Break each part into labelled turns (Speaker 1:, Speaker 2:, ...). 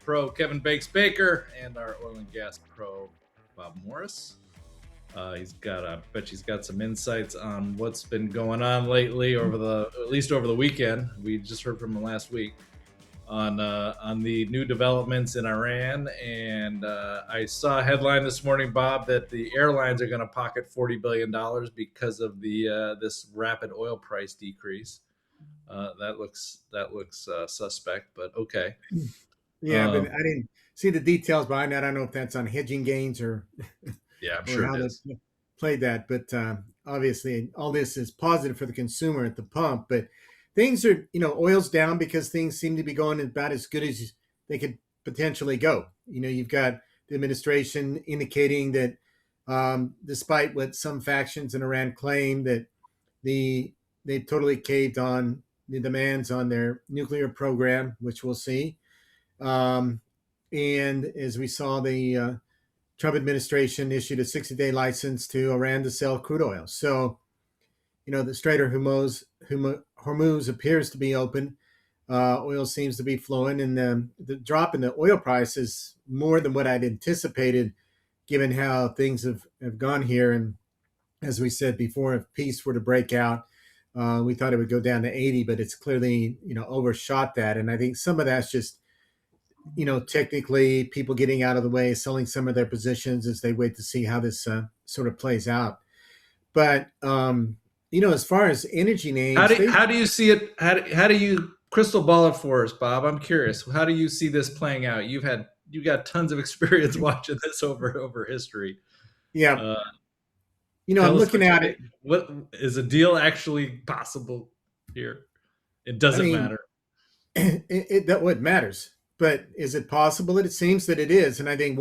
Speaker 1: pro Kevin Bakes Baker and our oil and gas pro Bob Morris. I bet he's got some insights on what's been going on lately at least over the weekend. We just heard from him last week on the new developments in Iran, and I saw a headline this morning, Bob, that the airlines are going to pocket $40 billion because of the this rapid oil price decrease. That looks suspect, but okay.
Speaker 2: Yeah, but I didn't see the details behind that. I don't know if that's on hedging gains or
Speaker 1: Yeah, I'm
Speaker 2: or
Speaker 1: sure
Speaker 2: how
Speaker 1: it
Speaker 2: they
Speaker 1: is.
Speaker 2: played that. But obviously, all this is positive for the consumer at the pump. But things are, oil's down because things seem to be going about as good as they could potentially go. You've got the administration indicating that despite what some factions in Iran claim, that they totally caved on the demands on their nuclear program, which we'll see. And as we saw, the Trump administration issued a 60-day license to Iran to sell crude oil. So, the Strait of Hormuz appears to be open. Oil seems to be flowing, and the drop in the oil price is more than what I'd anticipated, given how things have gone here. And as we said before, if peace were to break out, we thought it would go down to 80, but it's clearly, overshot that. And I think some of that's just, technically people getting out of the way, selling some of their positions as they wait to see how this sort of plays out. But, as far as energy names,
Speaker 1: how do you see it? How do you crystal ball it for us, Bob? I'm curious. How do you see this playing out? You got tons of experience watching this over history.
Speaker 2: Yeah. I'm looking at it.
Speaker 1: What is a deal actually possible here? It doesn't matter.
Speaker 2: What matters. But is it possible? It seems that it is. And I think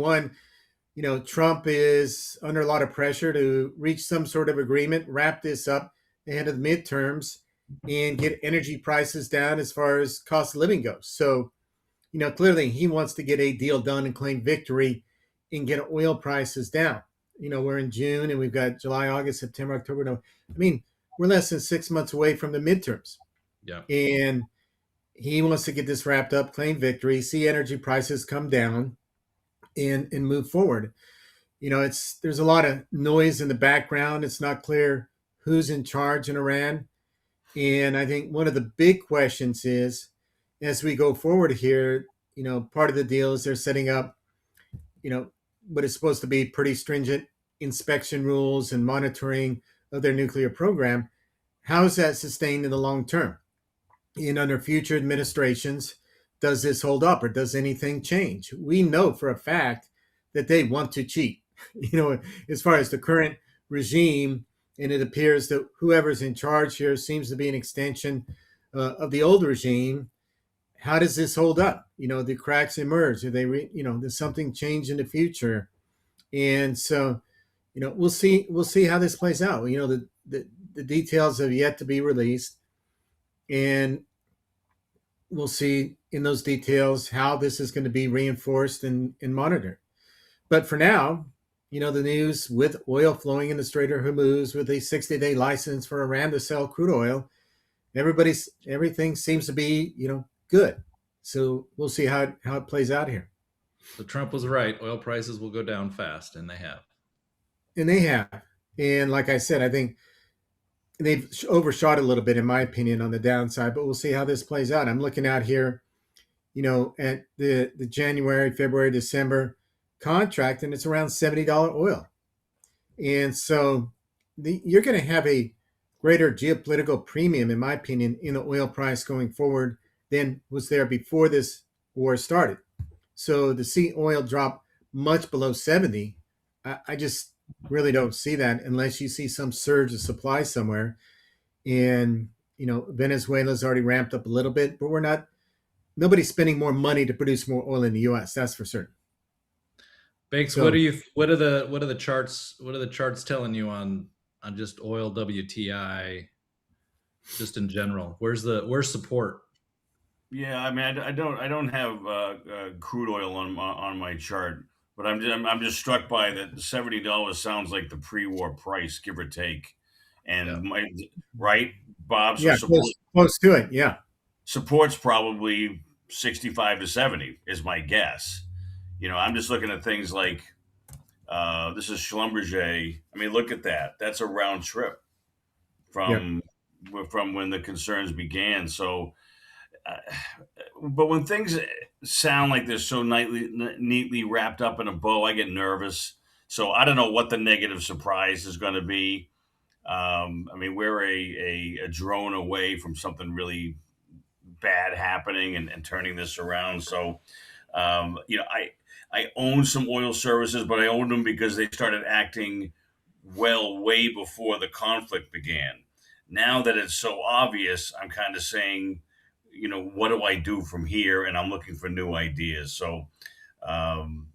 Speaker 2: Trump is under a lot of pressure to reach some sort of agreement, wrap this up ahead of the midterms, and get energy prices down as far as cost of living goes. So, clearly he wants to get a deal done and claim victory and get oil prices down. We're in June and we've got July, August, September, October. No, we're less than 6 months away from the midterms.
Speaker 1: Yeah.
Speaker 2: And he wants to get this wrapped up, claim victory, see energy prices come down, and move forward. There's a lot of noise in the background. It's not clear who's in charge in Iran. And I think one of the big questions is, as we go forward here, part of the deal is they're setting up, what is supposed to be pretty stringent inspection rules and monitoring of their nuclear program. How is that sustained in the long term? And under future administrations, does this hold up or does anything change? We know for a fact that they want to cheat, as far as the current regime. And it appears that whoever's in charge here seems to be an extension of the old regime. How does this hold up? The cracks emerge. Do they, does something change in the future? And so, we'll see how this plays out. The details have yet to be released, and we'll see in those details how this is going to be reinforced and monitored. But for now, the news with oil flowing in the Strait of Hormuz, with a 60-day license for Iran to sell crude oil, everything seems to be, good. So we'll see how it plays out here.
Speaker 1: So Trump was right. Oil prices will go down fast, and they have.
Speaker 2: And like I said, I think they've overshot a little bit, in my opinion, on the downside, but we'll see how this plays out. I'm looking out here, at the January, February, December contract, and it's around $70 oil. And so you're going to have a greater geopolitical premium, in my opinion, in the oil price going forward than was there before this war started. So to see oil drop much below 70, I just really don't see that unless you see some surge of supply somewhere. And, Venezuela's already ramped up a little bit, but nobody's spending more money to produce more oil in the US. That's for certain.
Speaker 1: Bakes, what are the charts telling you on just oil WTI, just in general? Where's support?
Speaker 3: Yeah, I don't have crude oil on my chart, but I'm just struck by that $70 sounds like the pre-war price, give or take, and right, Bob.
Speaker 2: So close to it. Yeah,
Speaker 3: support's probably 65 to 70 is my guess. I'm just looking at things like this is Schlumberger. I mean, look at that. That's a round trip
Speaker 2: Yep.
Speaker 3: from when the concerns began. So, uh, but when things sound like they're so neatly wrapped up in a bow, I get nervous. So I don't know what the negative surprise is going to be. I mean, we're a drone away from something really bad happening and turning this around. So, I own some oil services, but I owned them because they started acting well way before the conflict began. Now that it's so obvious, I'm kind of saying, what do I do from here? And I'm looking for new ideas. So, um,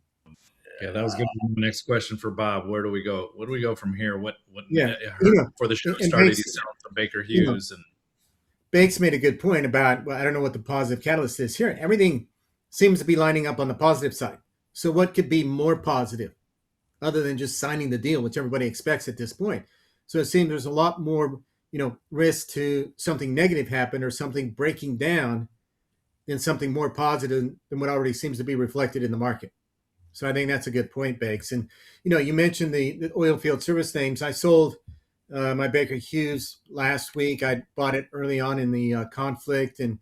Speaker 1: Yeah, that was good. Next question for Bob. Where do we go? What do we go from here? What
Speaker 2: Yeah.
Speaker 1: I heard before the show
Speaker 2: And
Speaker 1: started,
Speaker 2: Banks,
Speaker 1: he's selling some Baker
Speaker 2: you know,
Speaker 1: Hughes and
Speaker 2: Banks made a good point about, well, I don't know what the positive catalyst is here. Everything seems to be lining up on the positive side. So what could be more positive other than just signing the deal, which everybody expects at this point? So it seems there's a lot more, risk to something negative happen or something breaking down than something more positive than what already seems to be reflected in the market. So I think that's a good point, Bakes. And you mentioned the oil field service names. I sold my Baker Hughes last week. I bought it early on in the conflict and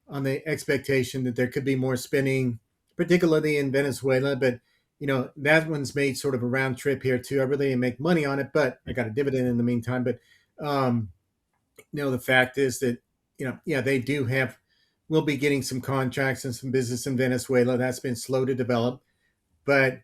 Speaker 2: on the expectation that there could be more spending, particularly in Venezuela. But that one's made sort of a round trip here too. I really didn't make money on it, but I got a dividend in the meantime. But um, the fact is that yeah, they do have. We'll be getting some contracts and some business in Venezuela. That's been slow to develop, but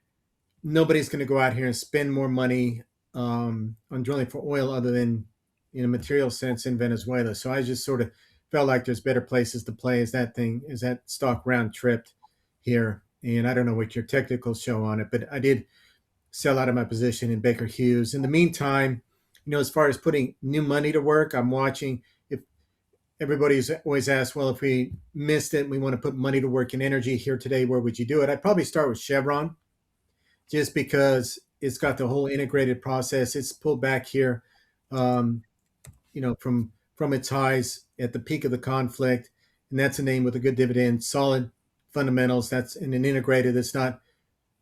Speaker 2: nobody's going to go out here and spend more money on drilling for oil other than in a material sense in Venezuela. So I just sort of felt like there's better places to play as that stock round tripped here. And I don't know what your technical show on it, but I did sell out of my position in Baker Hughes. In the meantime, as far as putting new money to work, I'm watching. If everybody's always asked, well, if we missed it, and we want to put money to work in energy here today, where would you do it? I'd probably start with Chevron just because it's got the whole integrated process. It's pulled back here, um, from its highs at the peak of the conflict, and that's a name with a good dividend, solid fundamentals. That's in an integrated. It's not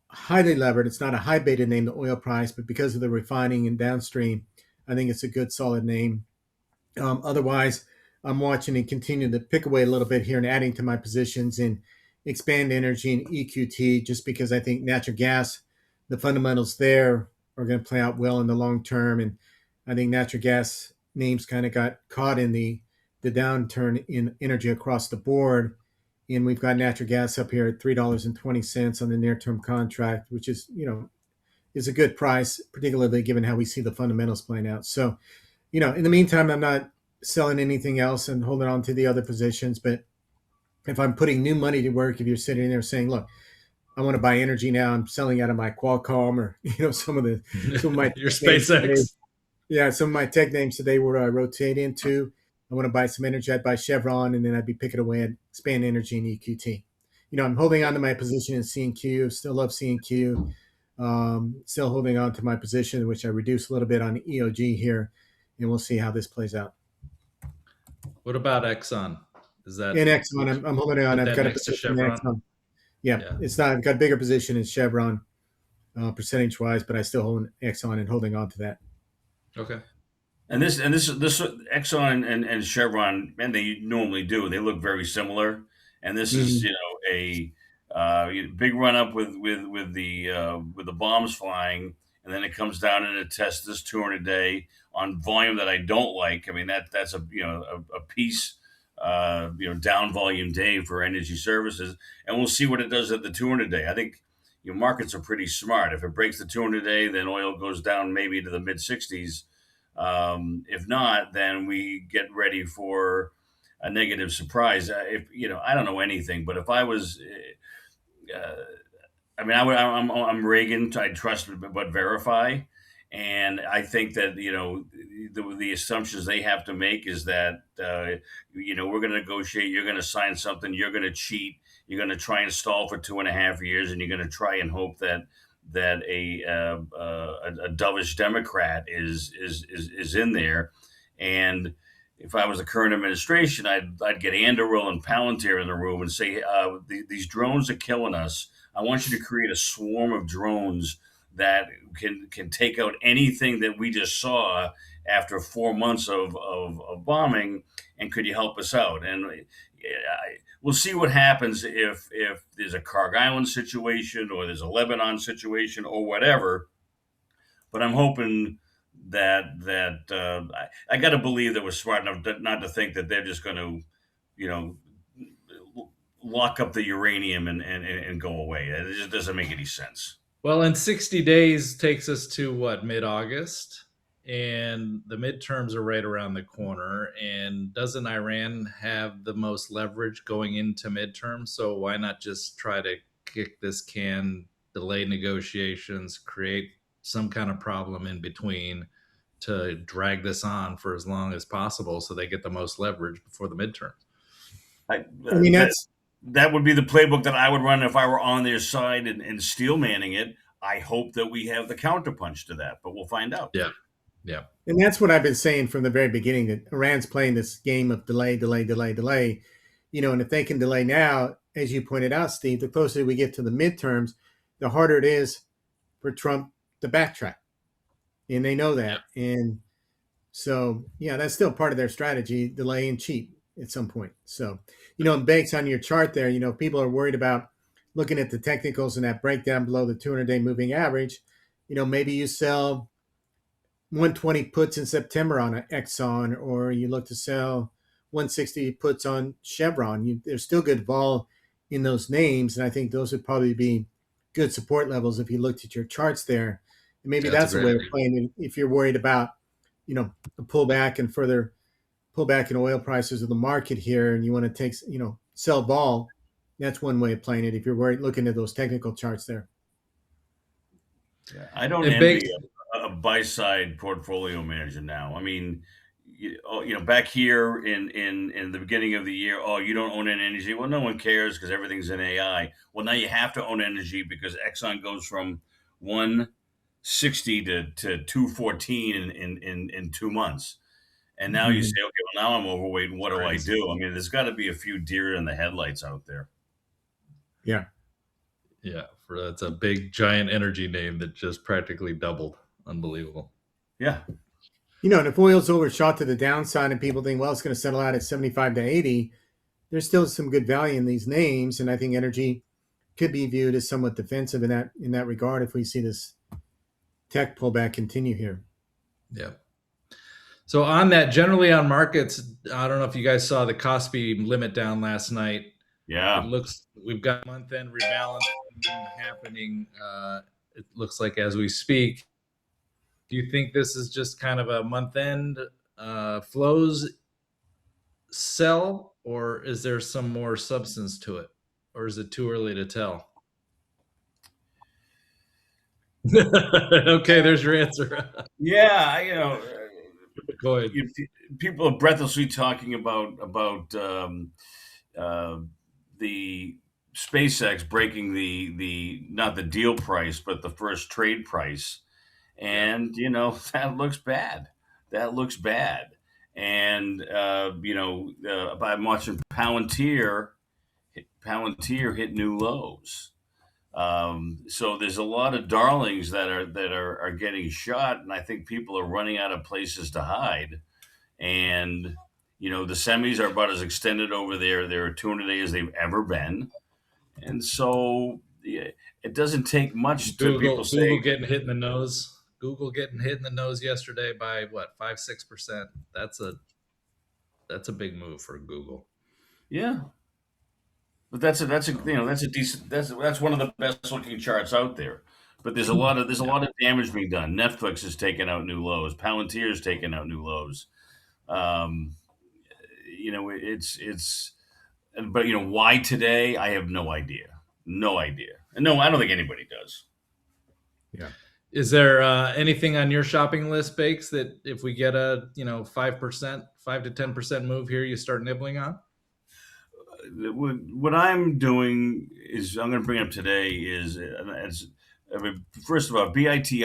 Speaker 2: highly levered. It's not a high beta name, the oil price, but because of the refining and downstream, I think it's a good solid name. Otherwise, I'm watching and continue to pick away a little bit here and adding to my positions in Expand Energy and EQT, just because I think natural gas, the fundamentals there are going to play out well in the long term. And I think natural gas names kind of got caught in the downturn in energy across the board. And we've got natural gas up here at $3.20 on the near term contract, which is a good price, particularly given how we see the fundamentals playing out. So, in the meantime, I'm not selling anything else and holding on to the other positions. But if I'm putting new money to work, if you're sitting there saying, look, I want to buy energy now, I'm selling out of my Qualcomm or, some of my
Speaker 1: your
Speaker 2: names today.
Speaker 1: SpaceX.
Speaker 2: Yeah, some of my tech names today where I rotate into. I want to buy some energy. I'd buy Chevron, and then I'd be picking away at Expand Energy and EQT. I'm holding on to my position in C&Q. Still love C&Q. Still holding on to my position, which I reduced a little bit on EOG here, and we'll see how this plays out.
Speaker 1: What about Exxon? Is that
Speaker 2: In Exxon, I'm holding on.
Speaker 1: put
Speaker 2: I've
Speaker 1: that
Speaker 2: got a
Speaker 1: next to
Speaker 2: position in
Speaker 1: Chevron?
Speaker 2: Exxon. Yeah,
Speaker 1: Yeah.
Speaker 2: it's not. I've got a bigger position in Chevron, percentage wise, but I still hold Exxon and holding on to that.
Speaker 3: Okay. And this Exxon and Chevron, and they normally do. They look very similar. And this is a big run up with the bombs flying, and then it comes down and it tests this 200 day on volume that I don't like. I mean that's a piece down volume day for energy services, and we'll see what it does at the 200 day. I think markets are pretty smart. If it breaks the 200 day, then oil goes down maybe to the mid 60s. If not, then we get ready for a negative surprise. If I don't know anything, but if I was, I'm Reagan. I trust but verify, and I think that the assumptions they have to make is that we're going to negotiate. You're going to sign something. You're going to cheat. You're going to try and stall for 2.5 years, and you're going to try and hope that a dovish Democrat is in there, and if I was the current administration, I'd get Anduril and Palantir in the room and say, these drones are killing us. I want you to create a swarm of drones that can take out anything that we just saw after 4 months of bombing, and could you help us out? And we'll see what happens if there's a Kharg Island situation or there's a Lebanon situation or whatever. But I'm hoping I got to believe that we're smart enough not to think that they're just going to, you know, lock up the uranium and go away. It just doesn't make any sense.
Speaker 1: Well, in 60 days takes us to what, mid-August? And the midterms are right around the corner. And doesn't Iran have the most leverage going into midterms? So why not just try to kick this can, delay negotiations, create some kind of problem in between to drag this on for as long as possible so they get the most leverage before the midterms?
Speaker 2: I mean,
Speaker 3: that would be the playbook that I would run if I were on their side and steel manning it. I hope that we have the counterpunch to that, but we'll find out.
Speaker 1: Yeah. Yeah.
Speaker 2: And that's what I've been saying from the very beginning, that Iran's playing this game of delay. And if they can delay now, as you pointed out, Steve, the closer we get to the midterms, the harder it is for Trump to backtrack. And they know that.
Speaker 1: Yeah.
Speaker 2: And so, that's still part of their strategy, delay and cheat at some point. So, and Bakes, on your chart there, people are worried about looking at the technicals and that breakdown below the 200-day moving average. Maybe you sell 120 puts in September on an Exxon, or you look to sell 160 puts on Chevron. There's still good vol in those names, and I think those would probably be good support levels if you looked at your charts there. And maybe that's a way of playing it if you're worried about, a pullback and further pullback in oil prices of the market here, and you want to take, sell vol. That's one way of playing it if you're worried, looking at those technical charts there.
Speaker 3: Yeah, I don't envy a buy-side portfolio manager now. I mean, back here in the beginning of the year, you don't own any energy. Well, no one cares because everything's in AI. Well, now you have to own energy because Exxon goes from 160 to 214 in 2 months. And now you say, okay, well, now I'm overweight. And what do I do? I mean, there's got to be a few deer in the headlights out there.
Speaker 2: Yeah.
Speaker 1: Yeah. That's a big, giant energy name that just practically doubled. Unbelievable.
Speaker 3: Yeah.
Speaker 2: And if oil's overshot to the downside and people think, well, it's going to settle out at 75 to 80, there's still some good value in these names. And I think energy could be viewed as somewhat defensive in that regard if we see this tech pullback continue here.
Speaker 1: Yeah. So on that, generally on markets, I don't know if you guys saw the Kospi limit down last night.
Speaker 3: Yeah.
Speaker 1: It looks, we've got month-end rebalancing happening. It looks like as we speak. Do you think this is just kind of a month-end flows sell, or is there some more substance to it, or is it too early to tell? Okay, there's your answer.
Speaker 3: Yeah,
Speaker 1: Go ahead.
Speaker 3: People are breathlessly talking about the SpaceX breaking the not the deal price, but the first trade price. And, that looks bad. And, I'm watching Palantir hit new lows. So there's a lot of darlings that are getting shot. And I think people are running out of places to hide. And, the semis are about as extended over there 200 days as they've ever been. And so it doesn't take much to people say.
Speaker 1: Google getting hit in the nose. Google getting hit in the nose yesterday by what, 5-6%. That's a big move for Google.
Speaker 3: Yeah, but that's a decent that's one of the best looking charts out there. But there's a lot of damage being done. Netflix is taking out new lows. Palantir is taking out new lows. But why today? I have no idea. No idea. And no, I don't think anybody does.
Speaker 2: Yeah.
Speaker 1: Is there anything on your shopping list, Bakes, that if we get a 5%, 5 to 10% move here, you start nibbling on?
Speaker 3: What I'm doing is I'm going to bring up today is first of all, BITI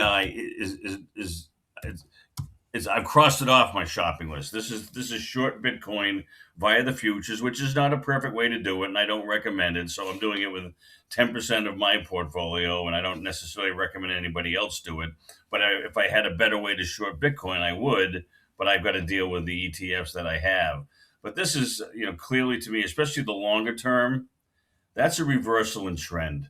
Speaker 3: is I've crossed it off my shopping list. This is short Bitcoin via the futures, which is not a perfect way to do it, and I don't recommend it. So I'm doing it with 10% of my portfolio, and I don't necessarily recommend anybody else do it. But if I had a better way to short Bitcoin, I would. But I've got to deal with the ETFs that I have. But this is, clearly to me, especially the longer term, that's a reversal in trend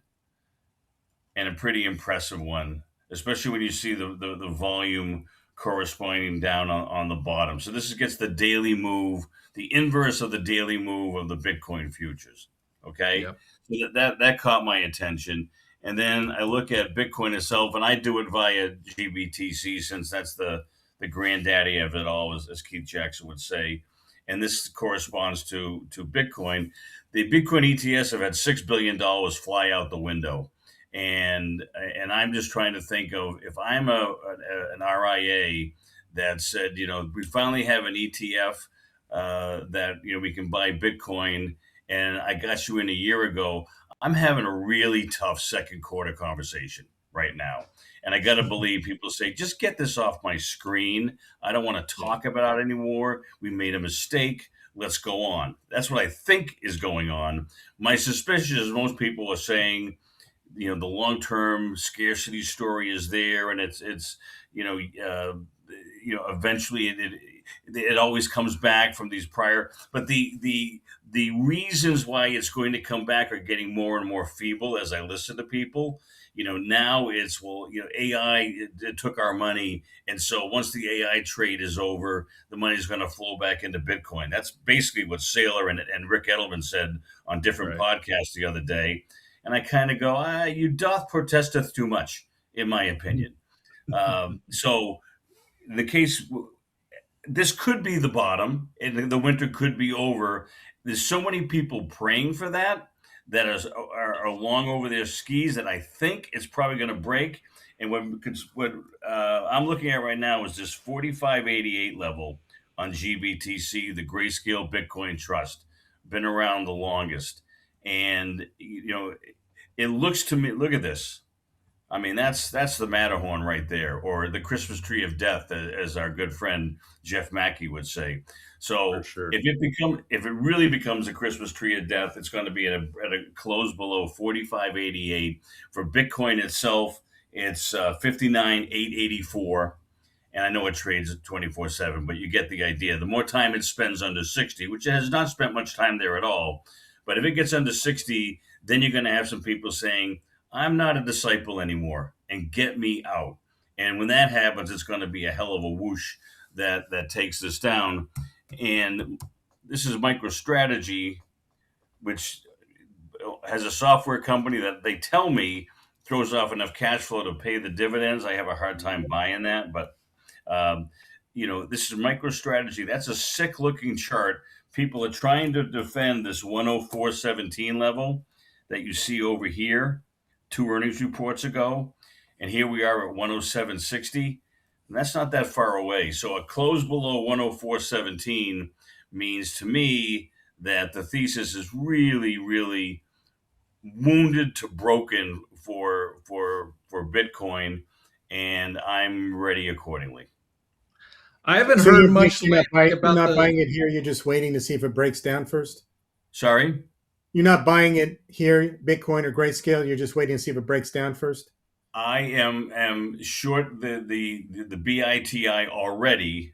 Speaker 3: and a pretty impressive one, especially when you see the volume corresponding down on the bottom. So this gets the daily move, the inverse of the daily move of the Bitcoin futures. Okay,
Speaker 1: Yep.
Speaker 3: so that caught my attention. And then I look at Bitcoin itself, and I do it via GBTC since that's the granddaddy of it all, as Keith Jackson would say. And this corresponds to Bitcoin. The Bitcoin ETFs have had $6 billion fly out the window, and I'm just trying to think of, if I'm an RIA that said, we finally have an ETF that we can buy Bitcoin, and I got you in a year ago. I'm having a really tough second quarter conversation right now. And I got to believe people say, just get this off my screen. I don't want to talk about it anymore. We made a mistake. Let's go on. That's what I think is going on. My suspicion is most people are saying, the long-term scarcity story is there, and it's eventually it always comes back from these prior, but the reasons why it's going to come back are getting more and more feeble as I listen to people. Now it's, AI, it took our money, and so once the AI trade is over, the money is going to flow back into Bitcoin. That's basically what Saylor and Rick Edelman said on different
Speaker 1: Right.
Speaker 3: podcasts the other day. And I kind of go, you doth protesteth too much, in my opinion. So the case, this could be the bottom, and the winter could be over. There's so many people praying for that are long over their skis that I think it's probably going to break. And what I'm looking at right now is this 4588 level on GBTC, the Grayscale Bitcoin Trust, been around the longest. And it looks to me, look at this. I mean, that's the Matterhorn right there, or the Christmas tree of death, as our good friend Jeff Mackey would say.
Speaker 1: For
Speaker 3: So
Speaker 1: sure.
Speaker 3: if it really becomes a Christmas tree of death, it's going to be at a close below 4588. For Bitcoin itself, it's 59,884. And I know it trades at 24/7, but you get the idea. The more time it spends under 60, which it has not spent much time there at all, but if it gets under 60, then you're going to have some people saying, I'm not a disciple anymore, and get me out. And when that happens, it's going to be a hell of a whoosh that takes this down. And this is MicroStrategy, which has a software company that they tell me throws off enough cash flow to pay the dividends. I have a hard time buying that, but this is MicroStrategy. That's a sick looking chart. People are trying to defend this 104.17 level that you see over here 2 earnings reports ago. And here we are at 107.60. And that's not that far away. So a close below 104.17 means to me that the thesis is really, really wounded to broken for Bitcoin, and I'm ready accordingly.
Speaker 1: I haven't
Speaker 2: So
Speaker 1: heard much
Speaker 2: you're
Speaker 1: lately
Speaker 2: you're
Speaker 1: about
Speaker 2: not
Speaker 1: the.
Speaker 2: buying it here. You're just waiting to see if it breaks down first.
Speaker 3: Sorry?
Speaker 2: You're not buying it here, Bitcoin or Grayscale. You're just waiting to see if it breaks down first.
Speaker 3: I am short the BITI already,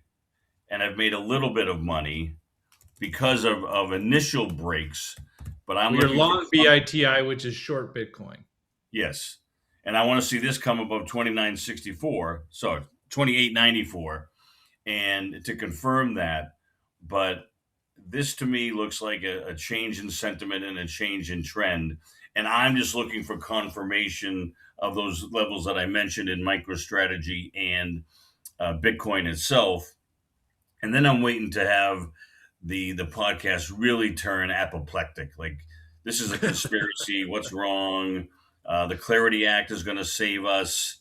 Speaker 3: and I've made a little bit of money because of initial breaks. But I'm
Speaker 1: We are
Speaker 3: looking for
Speaker 1: long BITI, which is short Bitcoin.
Speaker 3: yes, and I want to see this come above 29.64, so 28.94, and to confirm that. But this to me looks like a change in sentiment and a change in trend. And I'm just looking for confirmation of those levels that I mentioned in MicroStrategy and Bitcoin itself. And then I'm waiting to have the podcast really turn apoplectic. Like, this is a conspiracy. What's wrong? The Clarity Act is going to save us.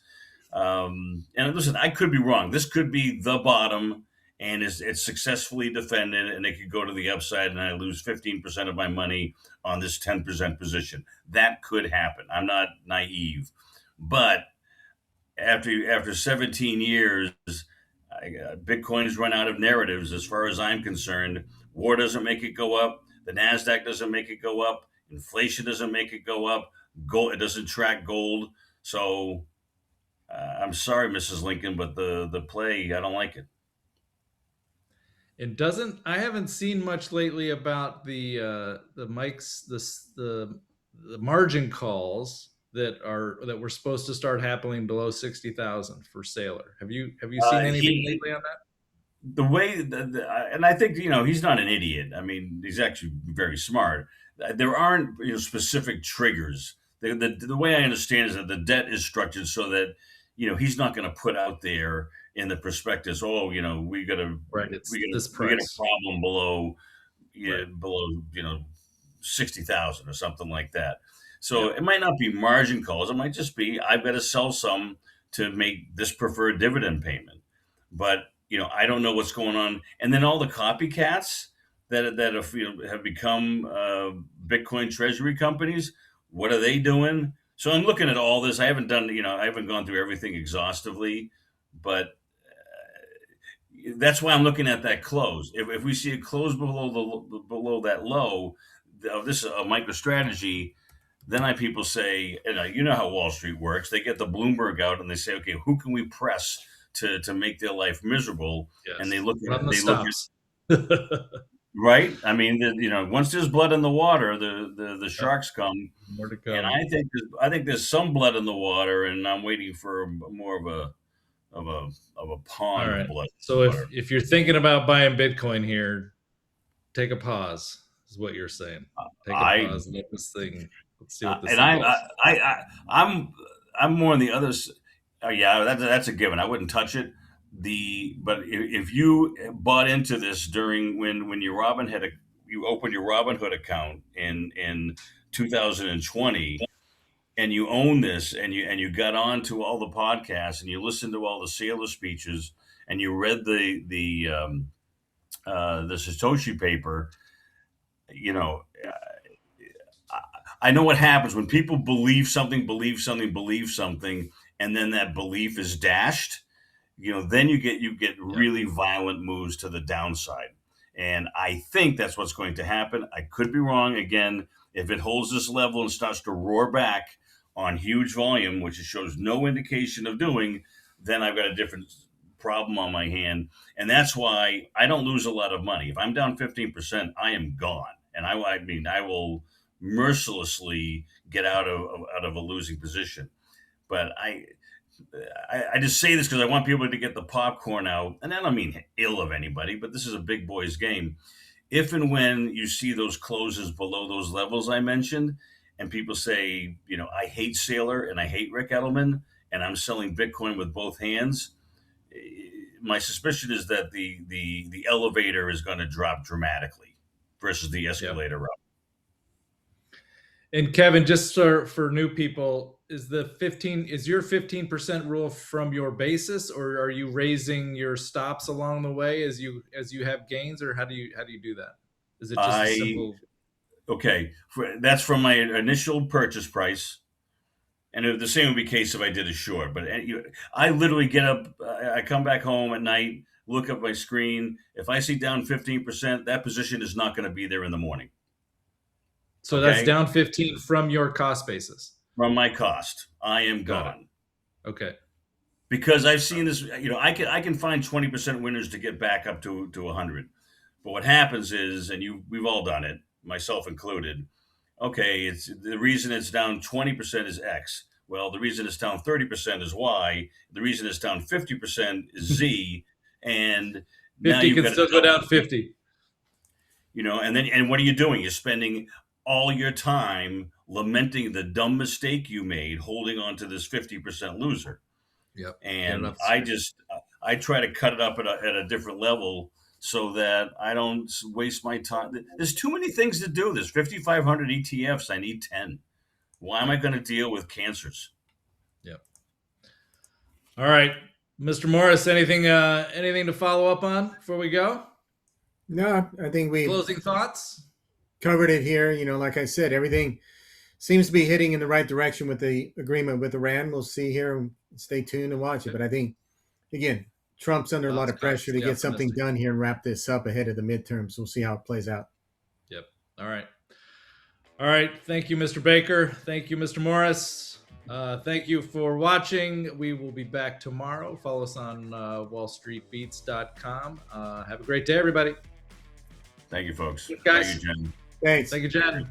Speaker 3: And listen, I could be wrong. This could be the bottom, and it's successfully defended, and it could go to the upside, and I lose 15% of my money on this 10% position. That could happen. I'm not naive, but after 17 years, Bitcoin has run out of narratives as far as I'm concerned. War doesn't make it go up. The Nasdaq doesn't make it go up. Inflation doesn't make it go up. Gold, it doesn't track gold. So I'm sorry, Mrs. Lincoln, but the play, I don't like it.
Speaker 1: It doesn't. I haven't seen much lately about the mics, the margin calls that were supposed to start happening below 60,000 for Sailor. Have you seen anything
Speaker 3: He
Speaker 1: lately on that?
Speaker 3: the way and I think he's not an idiot. I mean, he's actually very smart. There aren't specific triggers. The way I understand is that the debt is structured so that he's not going to put out there in the prospectus, oh,
Speaker 1: Right. It's this
Speaker 3: we got a
Speaker 1: price.
Speaker 3: problem below
Speaker 1: Right.
Speaker 3: below 60,000 or something like that. So
Speaker 1: Yep.
Speaker 3: it might not be margin calls. It might just be I've got to sell some to make this preferred dividend payment. But I don't know what's going on. And then all the copycats that have become Bitcoin treasury companies. What are they doing? So I'm looking at all this. I haven't gone through everything exhaustively, but that's why I'm looking at that close. If we see a close below that low, this is a micro strategy. Then people say, you know how Wall Street works. They get the Bloomberg out and they say, okay, who can we press to make their life miserable? And
Speaker 1: Yes. Run the stops.
Speaker 3: right. I mean, once there's blood in the water, the
Speaker 1: Yep.
Speaker 3: sharks come.
Speaker 1: More to
Speaker 3: And
Speaker 1: come.
Speaker 3: I think there's some blood in the water, and I'm waiting for more of a
Speaker 1: All
Speaker 3: pond of
Speaker 1: right.
Speaker 3: blood in
Speaker 1: So
Speaker 3: the
Speaker 1: if
Speaker 3: water.
Speaker 1: if you're thinking about buying Bitcoin here, take a pause. Is what you're saying. Take a
Speaker 3: I
Speaker 1: pause. Let this thing. Let's see what this
Speaker 3: and
Speaker 1: thing does.
Speaker 3: I'm I'm more on the other. Yeah, that's a given. I wouldn't touch it. But if you bought into this during when your you opened your Robinhood account in 2020 and you own this and you got on to all the podcasts and you listened to all the sailor speeches and you read the Satoshi paper, you know, I know what happens when people believe something, and then that belief is dashed. Then you get
Speaker 1: Yep.
Speaker 3: really violent moves to the downside, and I think that's what's going to happen. I could be wrong. Again, if it holds this level and starts to roar back on huge volume, which it shows no indication of doing, then I've got a different problem on my hand, and that's why I don't lose a lot of money. If I'm down 15%, I am gone, and I mean I will mercilessly get out of a losing position. But I just say this because I want people to get the popcorn out, and I don't mean ill of anybody, but this is a big boys game. If and when you see those closes below those levels I mentioned, and people say, I hate Sailor and I hate Rick Edelman, and I'm selling Bitcoin with both hands, my suspicion is that the elevator is going to drop dramatically versus the
Speaker 1: Yep.
Speaker 3: escalator up.
Speaker 1: And Kevin, just for new people, is your 15% rule from your basis, or are you raising your stops along the way as you have gains, or how do you do that? Is it just a
Speaker 3: I
Speaker 1: simple?
Speaker 3: Okay, that's from my initial purchase price, and the same would be the case if I did a short. But I literally get up, I come back home at night, look at my screen. If I see down 15%, that position is not going to be there in the morning.
Speaker 1: So that's
Speaker 3: Okay,
Speaker 1: down 15 from your cost basis.
Speaker 3: from my cost, I am
Speaker 1: Got it.
Speaker 3: gone
Speaker 1: Okay.
Speaker 3: because I've seen this. I can find 20% winners to get back up to 100. But what happens is, and we've all done it, myself included. Okay, it's the reason it's down 20% is X. Well, the reason it's down 30% is Y. The reason it's down 50% is Z. And now
Speaker 1: 50
Speaker 3: you've
Speaker 1: can
Speaker 3: got to
Speaker 1: still go
Speaker 3: double,
Speaker 1: down 50.
Speaker 3: and what are you doing? You're spending all your time lamenting the dumb mistake you made holding on to this 50% loser.
Speaker 1: Yep. Get it
Speaker 3: And
Speaker 1: up the street.
Speaker 3: I try to cut it up at a different level so that I don't waste my time. There's too many things to do. There's 5,500 ETFs. I need 10. Why am I going to deal with cancers?
Speaker 1: Yep. All right, Mr. Morris, anything to follow up on before we go?
Speaker 2: No, I think we
Speaker 1: Closing thoughts?
Speaker 2: covered it here. Like I said, everything seems to be heading in the right direction with the agreement with Iran. We'll see here and stay tuned and watch it. But I think, again, Trump's under a lot
Speaker 1: Lots
Speaker 2: of pressure to get something
Speaker 1: optimistic.
Speaker 2: done here and wrap this up ahead of the midterms. We'll see how it plays out.
Speaker 1: Yep. All right. All right. Thank you, Mr. Baker. Thank you, Mr. Morris. Thank you for watching. We will be back tomorrow. Follow us on wallstreetbeats.com. Have a great day, everybody.
Speaker 3: Thank you, folks.
Speaker 1: Guys.
Speaker 3: Thank you, Jen.
Speaker 2: Thanks.
Speaker 1: Thank you, Jen.